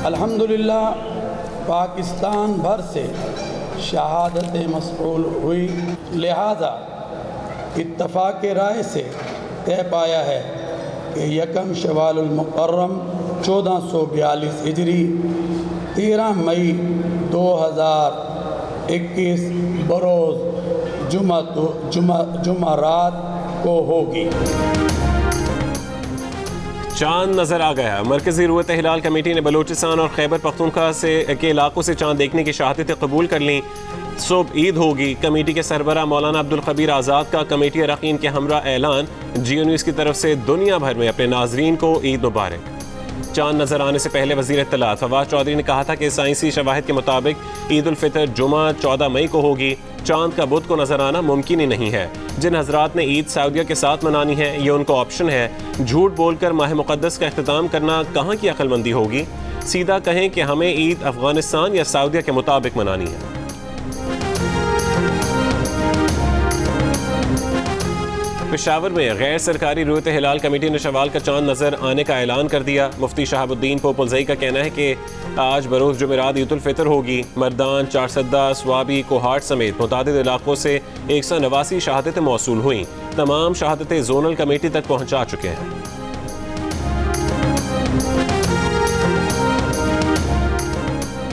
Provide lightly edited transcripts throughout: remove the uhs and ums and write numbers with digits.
अल्हम्दुलिल्लाह पाकिस्तान भर से शहादत मसऊल हुई, लिहाजा इत्तफ़ाक़ राय से तय पाया है कि यकम शवालुल मुकर्रम 1442 हिजरी 13 मई 2021 बरोज़ जुमारात को होगी। चांद नजर आ गया। मरकजी रुयत हिलाल कमेटी ने बलूचिस्तान और खैबर पख्तूनख्वा के इलाकों से चांद देखने की शहादतें कबूल कर लीं। सुबह ईद होगी। कमेटी के सरबराह मौलाना अब्दुल खबीर आज़ाद का कमेटी अरकान के हमरा ऐलान। जियो न्यूज़ की तरफ से दुनिया भर में अपने नाजरीन को ईद मुबारक। चांद नजर आने से पहले वज़ीर इत्तलात फवाद चौधरी ने कहा था कि साइंसी शवाहिद के मुताबिक ईद उल फितर जुमा 14 मई को होगी। चांद का बुध को नजर आना मुमकिन ही नहीं है। जिन हजरात ने ईद सऊदीया के साथ मनानी है, ये उनको ऑप्शन है। झूठ बोलकर माह मुक़द्दस का इख्तिताम करना कहाँ की अक्लमंदी होगी। सीधा कहें कि हमें ईद अफगानिस्तान या सऊदीया के मुताबिक मनानी है। पेशावर में गैर सरकारी रुयत हिलाल कमेटी ने शवाल का चांद नजर आने का ऐलान कर दिया। मुफ्ती शहाबुद्दीन पोपुलजई का कहना है कि आज बरोज़ जुमेरात ईद उल फितर होगी। मर्दान, चारसद्दा, स्वाबी, कोहाट समेत मुतादिद इलाकों से 189 शहादतें मौसूल हुई। तमाम शहादतें जोनल कमेटी तक पहुँचा चुके हैं।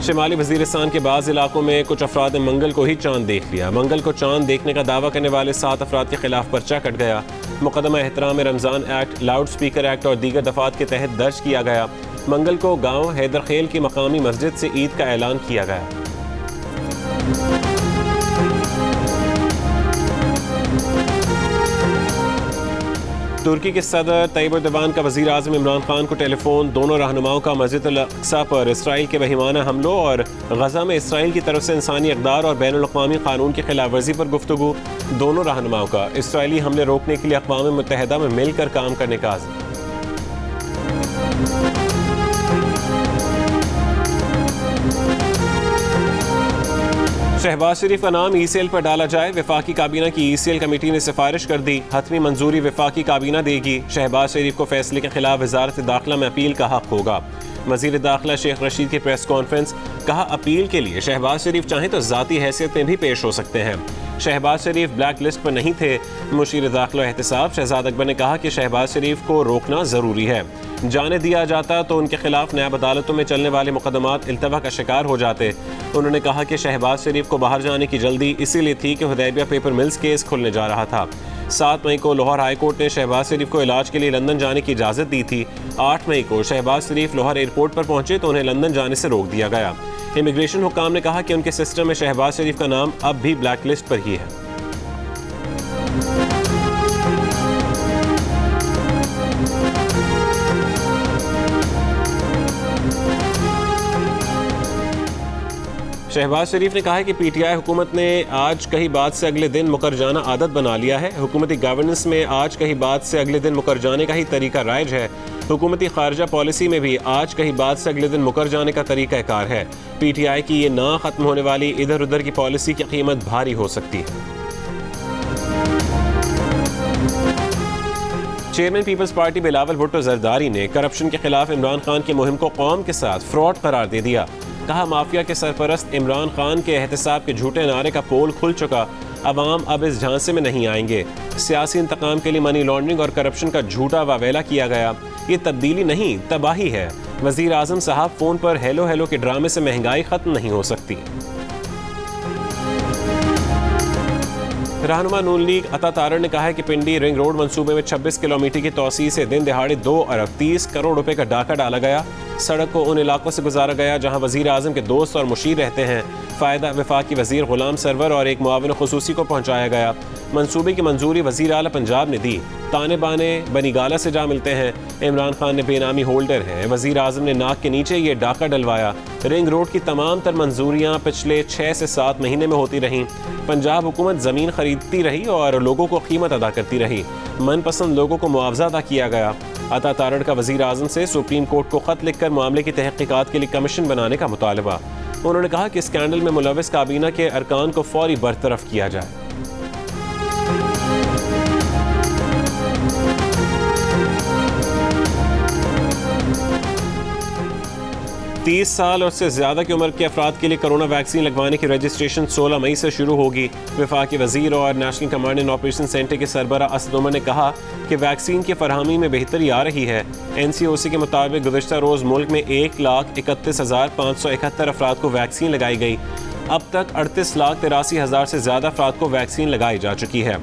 शिमाली वजीरिस्तान के बाज़ इलाकों में कुछ अफराद ने मंगल को ही चांद देख लिया। मंगल को चांद देखने का दावा करने वाले 7 अफराद के खिलाफ पर्चा कट गया। मुकदमा एहतराम Ramzan act, loud speaker act और दीगर दफात के तहत दर्ज किया गया। मंगल को गांव हैदरखेल की मकामी मस्जिद से ईद का ऐलान किया गया। तुर्की के सदर तैयब एर्दोगान का वज़ीर आज़म इमरान खान को टेलीफोन। दोनों रहनुमाओं का मस्जिद अल अक्सा पर इसराइल के बहिमाना हमलों और गजा में इसराइल की तरफ से इंसानी इक़दार और बैनुल अक़वामी क़ानून की खिलाफ वर्जी पर गुफ्तगू। दोनों रहनुमाओं का इसराइली हमले रोकने के लिए अक़वाम मुत्तहिदा में मिलकर काम करने का आज़म। शहबाज शरीफ का नाम ECL पर डाला जाए। वफाकी काबीना की ECL कमेटी ने सिफारिश कर दी। हतमी मंजूरी वफाकी काबीना देगी। शहबाज शरीफ को फैसले के खिलाफ वजारत दाखिला में अपील का हक होगा। वजीर दाखिला शेख रशीद की प्रेस कॉन्फ्रेंस। कहा, अपील के लिए शहबाज शरीफ चाहें तो ज़ाती हैसियत में भी पेश हो सकते हैं। शहबाज शरीफ ब्लैक लिस्ट पर नहीं थे। मुशीर दाखिला एहतसाब शहजाद अकबर ने कहा कि शहबाज शरीफ को रोकना ज़रूरी है। जाने दिया जाता तो उनके खिलाफ नायब अदालतों में चलने वाले मुकदमात इल्तवा का शिकार हो जाते। उन्होंने कहा कि शहबाज शरीफ को बाहर जाने की जल्दी इसीलिए थी कि हुदैबिया पेपर मिल्स केस खुलने जा रहा था। 7 मई को लाहौर हाई कोर्ट ने शहबाज शरीफ को इलाज के लिए लंदन जाने की इजाज़त दी थी। 8 मई को शहबाज शरीफ लाहौर एयरपोर्ट पर पहुंचे तो उन्हें लंदन जाने से रोक दिया गया। इमिग्रेशन हुक्काम ने कहा कि उनके सिस्टम में शहबाज शरीफ का नाम अब भी ब्लैक लिस्ट पर ही है। शहबाज शरीफ ने कहा है कि PTI हुकूमत ने आज कही बात से अगले दिन मुकर जाना आदत बना लिया है। हुकूमती गवर्नेंस में आज कही बात से अगले दिन मुकर जाने का ही तरीका राइज है। हुकूमती खारजा पॉलिसी में भी आज कही बात से अगले दिन मुकर जाने का तरीका कार है। PTI की ये ना खत्म होने वाली इधर उधर की पॉलिसी की कीमत भारी हो सकती है। Chairman People's Party Bilawal Bhutto Zardari ने करप्शन के खिलाफ इमरान खान की मुहिम को कौम के साथ फ्रॉड करार दे दिया। कहा, माफिया के सरपरस्त इमरान खान के एहतसाब के झूठे नारे का पोल खुल चुका। अवाम अब इस झांसे में नहीं आएंगे। सियासी इंतकाम के लिए मनी लॉन्ड्रिंग और करप्शन का झूठा वावेला किया गया। ये तब्दीली नहीं, तबाही है। वजीर आजम साहब फोन पर हेलो हेलो के ड्रामे से महंगाई खत्म नहीं हो सकती। रहनुमा नून लीग अता तारड़ ने कहा है कि पिंडी रिंग रोड मंसूबे में 26 किलोमीटर की तोसी से दिन दिहाड़े 2 अरब 30 करोड़ रुपए का डाका डाला गया। सड़क को उन इलाकों से गुजारा गया जहां वजीर आजम के दोस्त और मुशीर रहते हैं। फ़ायदा वफाकी वजीर गुलाम सरवर और एक मुआविन खुसूसी को पहुंचाया गया। मंसूबे की मंजूरी वजीर आला पंजाब ने दी। ताने बाने बनीगाला से जा मिलते हैं। इमरान खान ने बेनामी होल्डर है। वजीर आजम ने नाक के नीचे ये डाका डलवाया। रिंग रोड की तमाम तर मंजूरियाँ पिछले 6 से 7 महीने में होती रहीं। पंजाब हुकूमत ज़मीन खरीदती रही और लोगों को कीमत अदा करती रही। मनपसंद लोगों को मुआवजा अदा किया गया। अता तारड़ का वजीर आजम से सुप्रीम कोर्ट को खत लिखकर मामले की तहकीकात के लिए कमीशन बनाने का मुतालबा। उन्होंने कहा कि स्कैंडल में मुलविस काबीना के अरकान को फौरी बरतरफ किया जाए। 30 साल और उससे ज़्यादा की उम्र के अफराद के लिए कोरोना वैक्सीन लगवाने की रजिस्ट्रेशन 16 मई से शुरू होगी। वफाकी वज़ीर और national command and operation centre के सरबरा असद उमर ने कहा कि वैक्सीन की फरहमी में बेहतरी आ रही है। NCOC के मुताबिक गुज़श्ता रोज़ मुल्क में 1,31,571 अफराद को वैक्सीन लगाई गई। अब तक 38,83,000 से ज़्यादा अफराद को वैक्सीन लगाई जा चुकी है।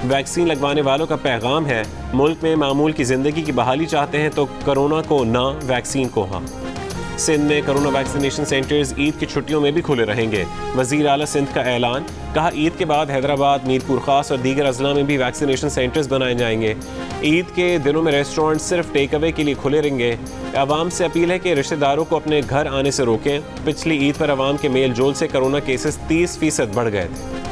वैक्सीन लगवाने वालों का पैगाम है, मुल्क में मामूल की ज़िंदगी की बहाली चाहते हैं तो कोरोना को ना, वैक्सीन को हाँ। सिंध में कोरोना वैक्सीनेशन सेंटर्स ईद की छुट्टियों में भी खुले रहेंगे। वज़ीर आला सिंध का ऐलान, कहा ईद के बाद हैदराबाद, मीरपुर खास और दीगर अजला में भी वैक्सीनेशन सेंटर्स बनाए जाएंगे। ईद के दिनों में रेस्टोरेंट सिर्फ टेक अवे के लिए खुले रहेंगे। आवाम से अपील है कि रिश्तेदारों को अपने घर आने से रोकें। पिछली ईद पर आवाम के मेल जोल से कोरोना केसेस 30% बढ़ गए थे।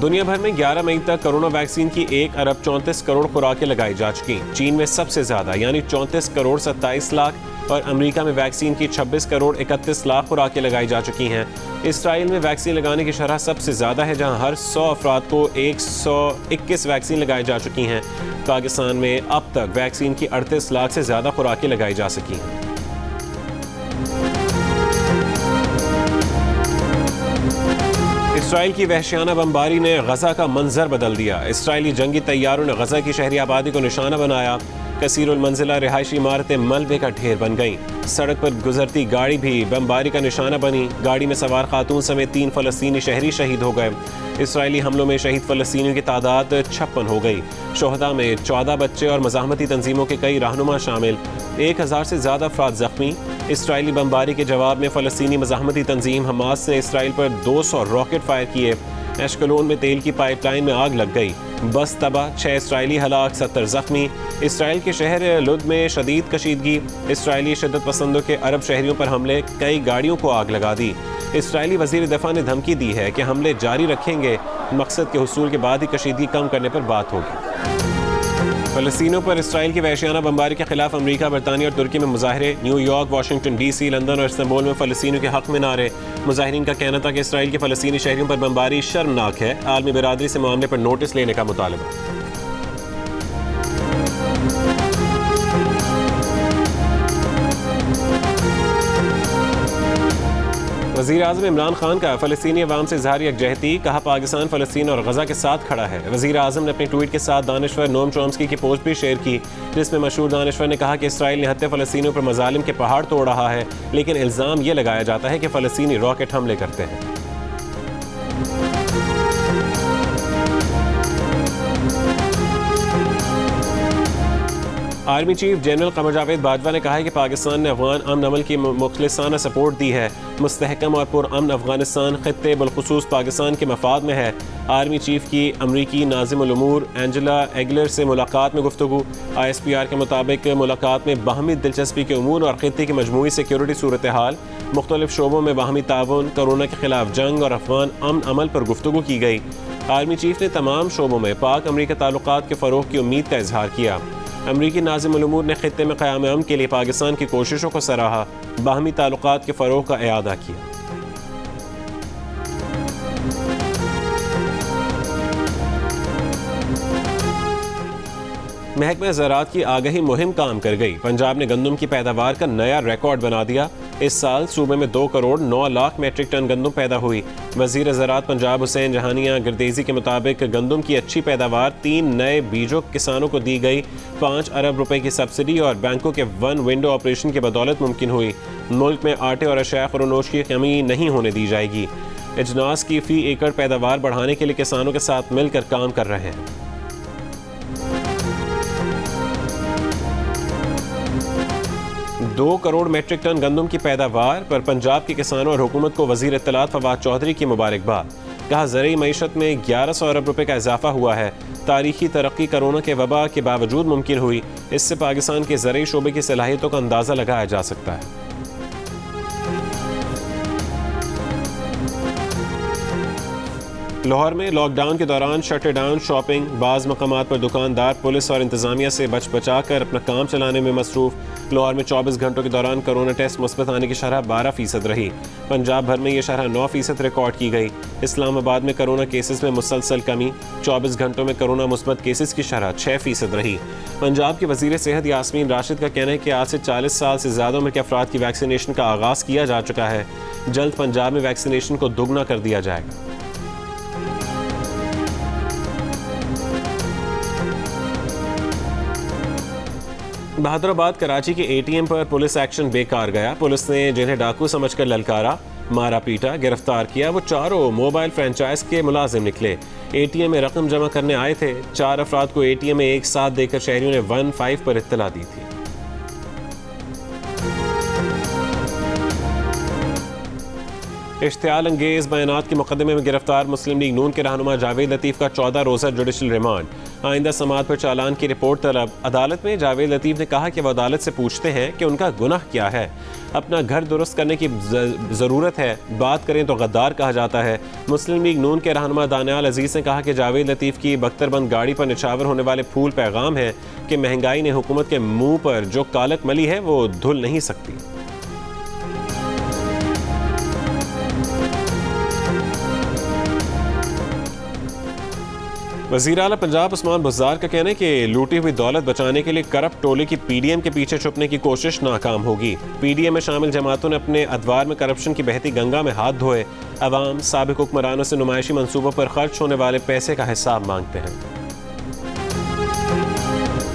दुनिया भर में 11 मई तक कोरोना वैक्सीन की 1 अरब 34 करोड़ खुराकें लगाई जा चुकी। चीन में सबसे ज़्यादा यानी 34 करोड़ 27 लाख और अमेरिका में वैक्सीन की 26 करोड़ 31 लाख खुराकें लगाई जा चुकी हैं। इसराइल में वैक्सीन लगाने की शरह सबसे ज़्यादा है, जहां हर 100 अफराद को 121 वैक्सीन लगाई जा चुकी हैं। पाकिस्तान में अब तक वैक्सीन की 38 लाख से ज़्यादा खुराकें लगाई जा सकी हैं। इसराइल की वहशियाना बमबारी ने गजा का मंजर बदल दिया। इसराइली जंगी तैयारों ने गजा की शहरी आबादी को निशाना बनाया। कसीरुल मंजिला रिहायशी इमारतें मलबे का ढेर बन गईं। सड़क पर गुजरती गाड़ी भी बमबारी का निशाना बनी। गाड़ी में सवार खातून समेत 3 फ़लस्तीनी शहरी शहीद हो गए। इसराइली हमलों में शहीद फ़लस्तीनियों की तादाद 56 हो गई। शोहदा में 14 बच्चे और मज़ाहमती तंजीमों के कई रहनुमा शामिल। 1000 से ज़्यादा अफराद ज़ख्मी। इसराइली बमबारी के जवाब में फ़लस्तीनी मज़ाहमती तंजीम हमास ने इसराइल पर 200 रॉकेट फायर किए। एशकलोन में तेल की पाइपलाइन में आग लग गई। बस तबाह, 6 इसराइली हलाक, 70 ज़ख्मी। इसराइल के शहर लुद में शदीद कशीदगी। इसराइली शिद्दत पसंदों के अरब शहरियों पर हमले, कई गाड़ियों को आग लगा दी। इसराइली वज़ीर दफ़ा ने धमकी दी है कि हमले जारी रखेंगे। मकसद के हुसूल के बाद ही कशीदगी कम करने पर बात होगी। फ़लस्तीनियों पर इसराइल की वहशियाना बमबारी के खिलाफ अमेरिका, बरतानिया और तुर्की में मुजाहरे। न्यूयॉर्क, वाशिंगटन DC, लंदन और इस्तांबुल में फ़लस्तीनियों के हक़ में नारे। मुजाहिरीन का कहना था कि इसराइल के फ़लस्तीनी शहरियों पर बमबारी शर्मनाक है। आलमी बिरादरी से मामले पर नोटिस लेने का मुतालबा। वज़ीर आज़म इमरान खान का फ़लस्तीनी अवाम से इज़हार यकजहती, कहा पाकिस्तान फ़लस्तीन और गज़ा के साथ खड़ा है। वज़ीर आज़म ने अपने ट्वीट के साथ दानिश्वर नोम चॉम्स्की की पोस्ट भी शेयर की, जिसमें मशहूर दानिश्वर ने कहा कि इसराइल निहत्ते फ़लस्तीनियों पर मज़ालिम के पहाड़ तोड़ रहा है, लेकिन इल्ज़ाम ये लगाया जाता है कि फ़लस्तीनी रॉकेट हमले करते हैं। Army chief general Qamar Javed Bajwa ने कहा है कि पाकिस्तान ने अफगान अमन अमल की मुखलिसाना सपोर्ट दी है। मुस्तहकम और पुरअमन अफगानिस्तान खित्ते बलखुसूस पाकिस्तान के मफाद में है। आर्मी चीफ की अमरीकी नाज़िमुल उमूर एंजेला एगलर से मुलाकात में गुफ्तगू। ISPR के मुताबिक मुलाकात में बाहमी दिलचस्पी के उमूर और खित्ते की मजमूई सिक्योरिटी सूरत हाल, मुख्तलिफ शोबों में बाहमी ताउन, कोरोना के खिलाफ जंग और अफगान अमन अमल पर गुफ्तगू की गई। आर्मी चीफ ने तमाम शोबों में पाक अमरीका ताल्लुकात के फ़रोग़ की उम्मीद का इजहार किया। अमरीकी नाज़िमुल उमूर ने खित्ते में क़याम अमन के लिए पाकिस्तान की कोशिशों को सराहा, बाहमी ताल्लुकात के फ़रोग़ का इआदा किया। महकमा ज़राअत की आगाही मुहिम काम कर गई। पंजाब ने गंदम की पैदावार का नया रिकॉर्ड बना दिया। इस साल सूबे में 2 करोड़ 9 लाख मैट्रिक टन गंदम पैदा हुई। वज़ीर ज़राअत पंजाब हुसैन जहानिया गिरदेज़ी के मुताबिक गंदम की अच्छी पैदावार 3 नए बीजों किसानों को दी गई। 5 अरब रुपए की सब्सिडी और बैंकों के 1 विंडो ऑपरेशन की बदौलत मुमकिन हुई। मुल्क में आटे और अशया खुरनोश की कमी नहीं होने दी जाएगी। अजनास की फ़ी एकड़ पैदावार बढ़ाने के लिए किसानों के साथ मिलकर काम कर रहे हैं। दो करोड़ मैट्रिक टन गंदम की पैदावार पर पंजाब के किसानों और हुकूमत को वज़ीर इत्तलात फवाद चौधरी की मुबारकबाद। कहा ज़रूरी मईशत में 1100 अरब रुपए का इजाफा हुआ है। तारीखी तरक्की कोरोना के वबा के बावजूद मुमकिन हुई। इससे पाकिस्तान के ज़रूरी शोबे की सलाहियतों का अंदाज़ा लगाया जा सकता है। लाहौर में लॉकडाउन के दौरान शटर डाउन शॉपिंग, बाज़ मकामात पर दुकानदार पुलिस और इंतजामिया से बचा कर अपना काम चलाने में मसरूफ। लाहौर में 24 घंटों के दौरान कोरोना टेस्ट मुस्बत आने की शरह 12% रही। पंजाब भर में ये शरह 9% रिकॉर्ड की गई। इस्लामाबाद में कोरोना केसेस में मुसलसल कमी, 24 घंटों में कोरोना मुस्बत केसेस की शरह 6% रही। पंजाब के वज़ीर सेहत यास्मीन राशिद का कहना है कि आज से 40 साल से ज़्यादा उम्र के अफराद की वैक्सीनेशन का आगाज़ किया जा चुका है। जल्द पंजाब में वैक्सीनेशन को दोगुना कर दिया जाएगा। बहादुराबाद कराची के ATM पर पुलिस एक्शन बेकार गया। पुलिस ने जिन्हें डाकू समझकर ललकारा, मारा पीटा, गिरफ्तार किया, वो चारों मोबाइल फ्रेंचाइज के मुलाजिम निकले। ATM में रकम जमा करने आए थे। 4 अफराद को ATM में एक साथ देकर शहरियों ने 15 पर इत्तला दी थी। इश्तियाल अंगेज बयानात के मुकदमे में गिरफ्तार मुस्लिम लीग नून के रहनुमा जावेद लतीफ़ का 14 रोज़ा जुडिशल रिमांड। आइंदा समाअत पर चालान की रिपोर्ट तलब। अदालत में जावेद लतीफ़ ने कहा कि वह अदालत से पूछते हैं कि उनका गुनाह क्या है। अपना घर दुरुस्त करने की ज़रूरत है, बात करें तो गद्दार कहा जाता है। मुस्लिम लीग नून के रहनुमा दानियाल अजीज़ ने कहा कि जावेद लतीफ़ की बख्तरबंद गाड़ी पर निछावर होने वाले फूल पैगाम है कि महंगाई ने हुकूमत के मुंह पर जो कालक मली है वो धुल नहीं सकती। वज़ीर आला पंजाब उस्मान बुज़दार का कहना है कि लूटी हुई दौलत बचाने के लिए करप्ट टोले की PDM के पीछे छुपने की कोशिश नाकाम होगी। PDM में शामिल जमातों ने अपने अदवार में करप्शन की बहती गंगा में हाथ धोए। अवाम साबिक हुक्मरानों से नुमाइशी मंसूबों पर खर्च होने वाले पैसे का हिसाब मांगते हैं।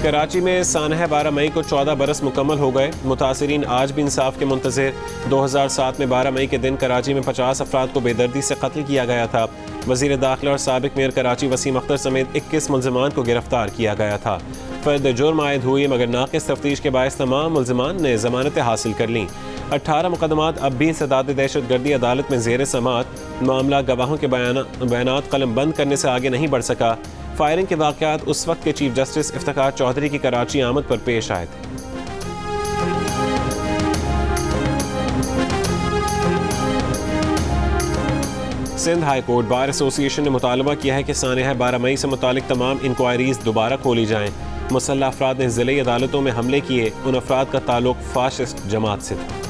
कराची में सानह 12 मई को 14 बरस मुकम्मल हो गए। मुतासिरीन आज भी इंसाफ के मुंतज़िर। 2007 में 12 मई के दिन कराची में 50 अफराद को बेदर्दी से कत्ल किया गया था। वज़ीर दाखिला और साबिक मेयर कराची वसीम अख्तर समेत 21 मुल्ज़िमान को गिरफ्तार किया गया था। फ़र्द जुर्म आयद हुई मगर नाक़िस तफ्तीश के बायस तमाम मुल्ज़िमान ने ज़मानतें हासिल कर लीं। 18 मुकदमात अब भी सदाद दहशतगर्दी अदालत में ज़ेर समाअत। मामला गवाहों के बयानात कलम बंद करने से आगे नहीं बढ़ सका। फायरिंग के वाक़यात उस वक्त के चीफ जस्टिस इफ्तिखार चौधरी की कराची आमद पर पेश आए थे। Sindh High Court Bar Association ने मुतालबा किया है कि सानह 12 मई से मुतालिक तमाम इंक्वायरीज दोबारा खोली जाएं। मुसल्लह अफराद ने ज़िले अदालतों में हमले किए। उन अफराद का ताल्लुक फाशिस्ट जमात से था।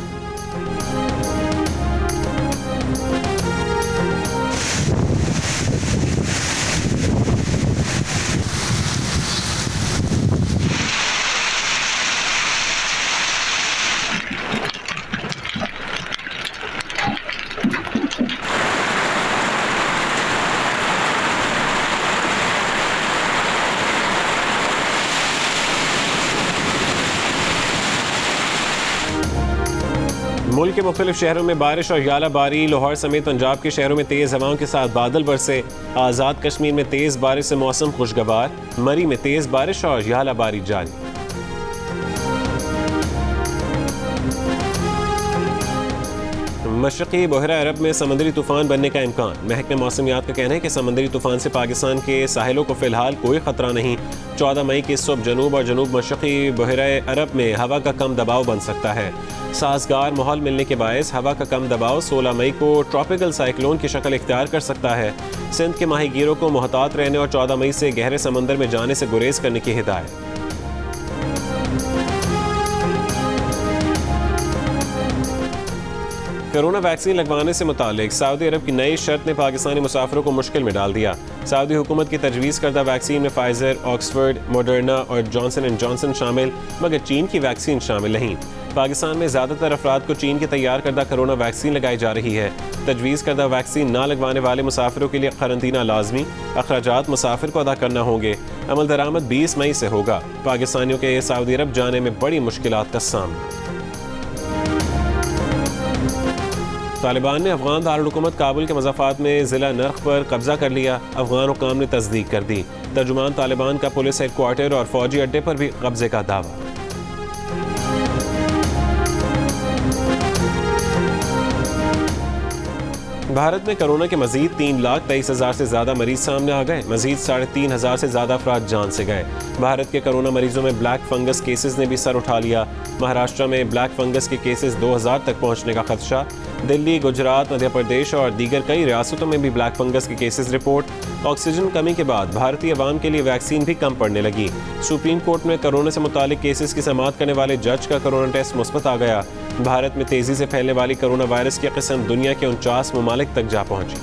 मुल्क के मुख्तलिफ शहरों में बारिश और यालाबारी। लाहौर समेत पंजाब के शहरों में तेज़ हवाओं के साथ बादल बरसे। आज़ाद कश्मीर में तेज़ बारिश से मौसम खुशगवार। मरी में तेज़ बारिश और यालाबारी जारी। मशरक़ी बहरा अरब में समुद्री तूफ़ान बनने का इम्कान। महकमे मौसमियात का कहना है कि समुद्री तूफ़ान से पाकिस्तान के साहिलों को फ़िलहाल कोई ख़तरा नहीं। 14 मई की सुबह जनूब और जनूब मशरक़ी बहरा अरब में हवा का कम दबाव बन सकता है। साजगार माहौल मिलने के बायस हवा का कम दबाव 16 मई को ट्रॉपिकल साइक्लोन की शक्ल इख्तियार कर सकता है। सिंध के माहीगीरों को मोहतात रहने और 14 मई से गहरे समंदर में जाने से गुरेज करने की हिदायत। कोरोना वैक्सीन लगवाने से मुतालिक सऊदी अरब की नई शर्त ने पाकिस्तानी मुसाफिरों को मुश्किल में डाल दिया। सऊदी हुकूमत की तजवीज़ करदा वैक्सीन में फाइजर, ऑक्सफर्ड, मॉडर्ना और जॉनसन एंड जॉनसन शामिल, मगर चीन की वैक्सीन शामिल नहीं। पाकिस्तान में ज़्यादातर अफराद को चीन की तैयार करदा कोरोना वैक्सीन लगाई जा रही है। तजवीज़ करदा वैक्सीन ना लगवाने वाले मुसाफिरों के लिए क़रंतीना लाजमी, अखराजात मुसाफिर को अदा करना होंगे। अमल दरामद 20 मई से होगा। पाकिस्तानियों के सऊदी अरब जाने में बड़ी मुश्किलात का सामना। तालिबान ने अफगान दारुल-हुकूमत काबुल के मज़ाफ़ात में ज़िला नर्ख पर कब्जा कर लिया। अफगान हुकाम ने तस्दीक कर दी। तर्जुमान तालिबान का पुलिस हेडक्वार्टर और फौजी अड्डे पर भी कब्जे का दावा। भारत में कोरोना के मजीद 3,23,000 से ज़्यादा मरीज सामने आ गए। मजीद 3,500 से ज़्यादा अफराद जान से गए। भारत के कोरोना मरीजों में ब्लैक फंगस केसेस ने भी सर उठा लिया। महाराष्ट्र में ब्लैक फंगस के केसेस 2,000 तक पहुंचने का खदशा। दिल्ली, गुजरात, मध्य प्रदेश और दीगर कई रियासतों में भी ब्लैक फंगस के केसेस रिपोर्ट। ऑक्सीजन कमी के बाद भारतीय अवाम के लिए वैक्सीन भी कम पड़ने लगी। सुप्रीम कोर्ट में कोरोना से मुतालिक केसेस की समाअत करने वाले जज का कोरोना टेस्ट मुस्बत आ गया। भारत में तेजी से फैलने वाली कोरोना वायरस की किस्म दुनिया के 49 ममालिक तक जा पहुंची।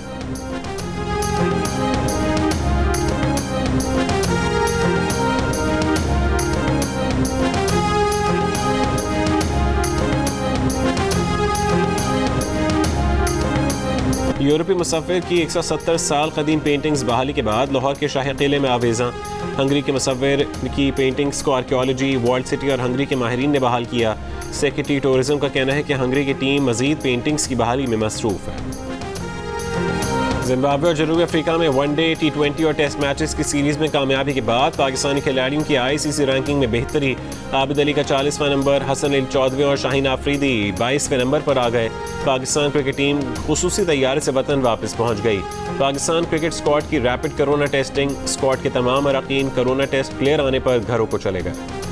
यूरोपीय मुसव्विर की 170 साल कदीम पेंटिंग्स बहाली के बाद लाहौर के शाही किले में आवेज़ा। हंगरी के मुसव्विर की पेंटिंग्स को आर्कियोलॉजी, वर्ल्ड सिटी और हंगरी के माहिरीन ने बहाल किया। सेक्रेटरी टूरिज्म का कहना है कि हंगरी की टीम मजीद पेंटिंग्स की बहाली में मसरूफ़ है। जिम्बाब्वे और जनूबी अफ्रीका में वनडे, T20 और टेस्ट मैचेस की सीरीज़ में कामयाबी के बाद पाकिस्तानी खिलाड़ियों की ICC रैंकिंग में बेहतरी। आबिद अली का 40वां नंबर, हसन अली 14वें और शाहीन आफरीदी 22वें नंबर पर आ गए। पाकिस्तान क्रिकेट टीम खुसूसी तैयारे से वतन वापस पहुंच गई। पाकिस्तान क्रिकेट स्क्वाड की रैपिड कोरोना टेस्टिंग। स्क्वाड के तमाम अरकान कोरोना टेस्ट क्लियर आने पर घरों को चले गए।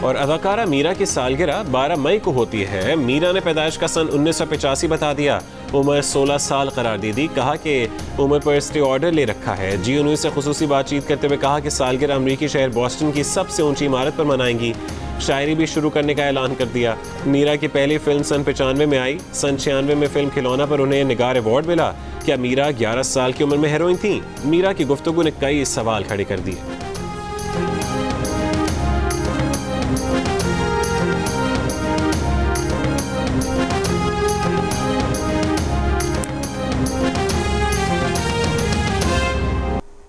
और अदाकारा मीरा की सालगिरह 12 मई को होती है। मीरा ने पैदाइश का सन 1985 बता दिया। उम्र 16 साल करार दे दी। कहा कि उम्र पर स्टे ऑर्डर ले रखा है। GNU न्यूज़ से खुसूसी बातचीत करते हुए कहा कि सालगिरह अमरीकी शहर बॉस्टन की सबसे ऊंची इमारत पर मनाएंगी। शायरी भी शुरू करने का ऐलान कर दिया। मीरा की पहली फिल्म सन 95 में आई। सन 96 में फिल्म खिलौना पर उन्हें निगार अवार्ड मिला। क्या मीरा 11 साल की उम्र में हीरोइन थी? मीरा की गुफ्तगू ने कई सवाल खड़े कर दिए।